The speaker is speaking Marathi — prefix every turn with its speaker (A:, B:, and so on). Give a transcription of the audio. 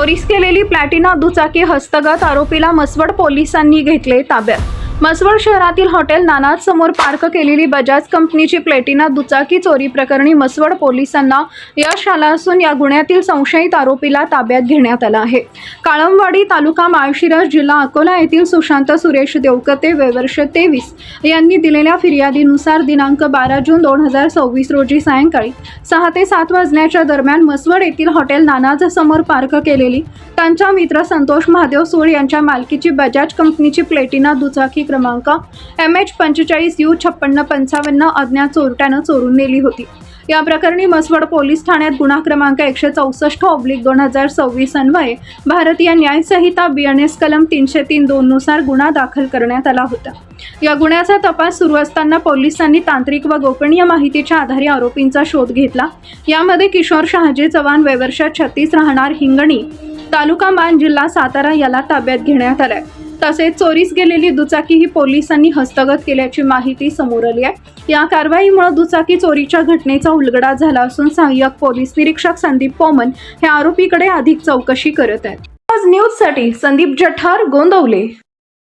A: चोरीस केलेली प्लॅटिना दुचाकी हस्तगत, आरोपीला मसवड पोलिसांनी घेतले ताब्यात। मसवड शहरातील हॉटेल नानाज समोर पार्क केलेली बजाज कंपनीची प्लॅटिना दुचाकी चोरी प्रकरणी मसवड पोलिसांना यश आलं असून या गुन्ह्यातील संशयित आरोपीला ताब्यात घेण्यात आलं आहे। काळमवाडी तालुका माळशिरस जिल्हा अकोला येथील सुशांत सुरेश देवकते वय वर्ष 23 यांनी दिलेल्या फिर्यादीनुसार दिनांक 12 जून 2026 रोजी सायंकाळी 6 ते 7 वाजण्याच्या दरम्यान मसवड येथील हॉटेल नानाज समोर पार्क केलेली त्यांचा मित्र संतोष महादेव सूळ यांच्या मालकीची बजाज कंपनीची प्लॅटिना दुचाकी क्रमांक MH45U5655 अज्ञात चोरट्यानं चोरून नेली होती। या प्रकरणी मसवड पोलीस ठाण्यात गुन्हा क्रमांक 164/2026 अन्वये भारतीय न्याय संहिता BNS कलम 303(2) नुसार गुन्हा दाखल करण्यात आला होता। या गुन्ह्याचा तपास सुरू असताना पोलिसांनी तांत्रिक व गोपनीय माहितीच्या आधारे आरोपींचा शोध घेतला। यामध्ये किशोर शहाजी चव्हाण वय वर्ष 36 राहणार हिंगणी तालुका मान जिल्हा सातारा याला ताब्यात घेण्यात आलाय। तसेच चोरीस गेलेली दुचाकी ही पोलिसांनी हस्तगत केल्याची माहिती समोर आली आहे। या कारवाईमुळे दुचाकी चोरीच्या घटनेचा उलगडा झाला असून सहाय्यक पोलीस निरीक्षक संदीप पोमन हे आरोपीकडे अधिक चौकशी करत आहेत। न्यूज साठी संदीप जठार, गोंदवले।